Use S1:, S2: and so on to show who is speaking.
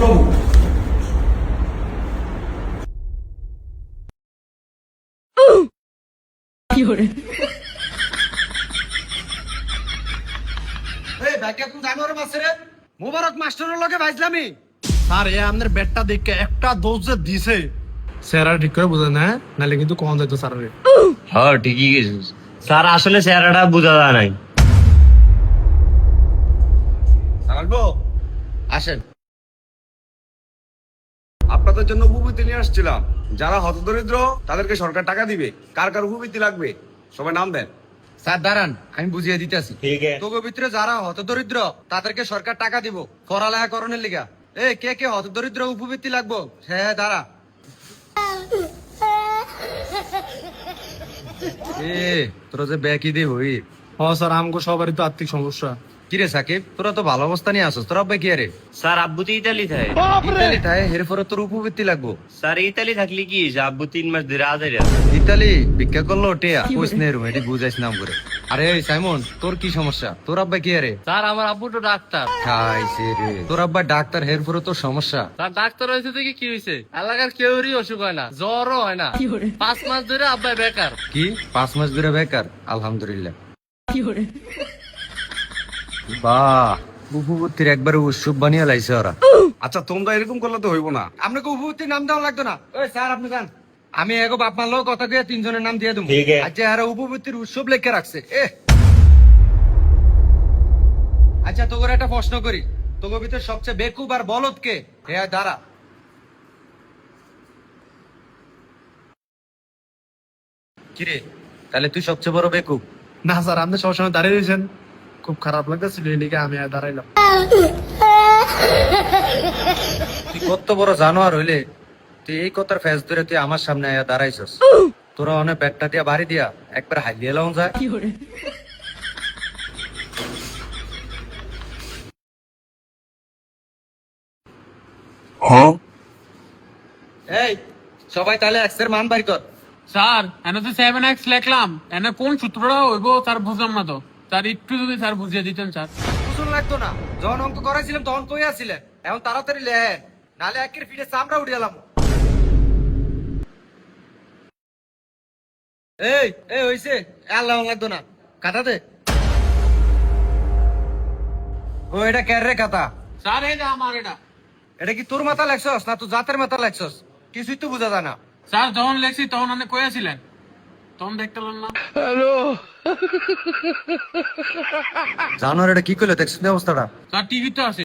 S1: প্রভু। এই ব্যাকে কোন জানোয়ার মাছ রে? মোবারক মাস্টারের লগে ভাইজলামি।
S2: স্যার এ আপনার ব্যাটটা দেখে একটা দোষ যে দিছে স্যার ঠিক করে বুঝে না, নাহলে কিন্তু কম যাইতো স্যার।
S3: হ্যাঁ ঠিকই গেছিস স্যার, আসলে চেহারাটা বোঝা যায় নাই।
S1: সারালবো আসেন, আপনাদের জন্য উপবৃত্তি নিয়ে আসছিলাম। যারা হতদরিদ্র তাদেরকে সরকার টাকা দিবে। কার কার উপবৃত্তি লাগবে সবাই নাম দেন।
S4: স্যার দাঁড়ান, আমি বুঝিয়ে দিতেছি।
S3: ঠিক আছে।
S4: তোগো ভিতরে যারা হতদরিদ্র তাদেরকে সরকার টাকা দিব পড়ালেখা করণের লিগা। কে কে হতদরিদ্র উপবৃত্তি লাগবো হ্যাঁ দাঁড়া। তোরা যে ব্যাকি দিয়ে হই।
S2: স্যার আমগো সবারই তো আর্থিক সমস্যা।
S4: কিরে সাকিব, তোরা তো ভালো অবস্থা নিয়ে আসছ, তোরা আব্বা কি আরে?
S3: স্যার আব্বু তো ইতালি থাকে।
S4: ইতালি থাকে এরপরে তোর উপবৃত্তি লাগবো।
S3: স্যার ইতালি থাকলে কি হয়েছে? আব্বু 3 মাস ধরে আজারে।
S4: ইতালি ভিক্ষা করলো টিয়া কইস নে রুম এটি বুঝাইস নাম করে। আরে এই সাইমন, তোর কি সমস্যা? তোর আব্বা কি আরে?
S5: স্যার আমার আব্বু তো ডাক্তার।
S4: খাইছে রে, তোর আব্বা ডাক্তার এরপরে তোর সমস্যা।
S5: স্যার ডাক্তার হয়েছে দেখি কি হয়েছে? এলাকার কেউরই অসুখ হয় না, জ্বরও হয় না। 5 মাস ধরে আব্বা বেকার।
S4: কি 5 মাস ধরে বেকার? আলহামদুলিল্লাহ। বাহ, উপবর্তীর একবারে উৎসব বানিয়ে লাইছে ওরা।
S1: আচ্ছা তোমরা এরকম করলে তো হইব না।
S4: আপনাকে উপবর্তীর নাম দেওয়া লাগতো না। ওই স্যার আপনি যান, আমি এগো বাপ মার লোক কথা কয়ে 3 জনের নাম দিয়ে দেবো।
S3: ঠিক আছে।
S4: আচ্ছা এরা উপবর্তীর উৎসব লেখে রাখছে। আচ্ছা তোর একটা প্রশ্ন করি, তোর ভিতরে সবচেয়ে বেকুব আর বলদ কে? হ্যাঁ দাঁড়া। কিরে তাহলে তুই সবচেয়ে বড় বেকুব?
S2: না স্যার, আপনি সবসময় দাঁড়িয়ে রয়েছেন, খুব খারাপ লাগতেছিল এই লিগে আমি আর দাঁড়াইলাম।
S4: তুই কত বড় জানোয়ার হইলে তুই এই কথার ফেস ধরে তুই আমার সামনে আয়া দাঁড়াইছস? তোরা অনেক ব্যাটটা দিয়া বাড়ি দিয়া একবার হাইলিয়ে লাও যায়। এই সবাই তাহলে এক্সের মান বাড়ি কর।
S5: স্যার এনে তো 7x লিখলাম, এনে কোন সূত্রটা হইব স্যার বুঝলাম না তো। স্যার একটু যদি স্যার বুঝিয়ে দিতেন স্যার।
S4: বুঝুন লাগতো না, যখন অঙ্ক করাইছিলাম তখন কই আছিলেন? এখন তাড়াতাড়ি লেহেন, নালে একের পিঠে চামড়া উঠিয়ালাম। এই হইছে, আল্লাহ লাগতো না, কাটা দে। ও এটা ক্যার রে কাটা?
S5: স্যার এই যে আমার এটা।
S4: এটা কি তোর মাথা লেখছস না তুই জাতের মাথা লেখছস? কিছুই তো বোঝা যায় না।
S5: স্যার যখন লেখছি তখন আপনি কইয়াছিলেন, তখন দেখতে পেলাম না।
S4: জানোয়ার এটা কি করলে দেখছিস না অবস্থাটা?
S5: স্যার টিভি তো আছে।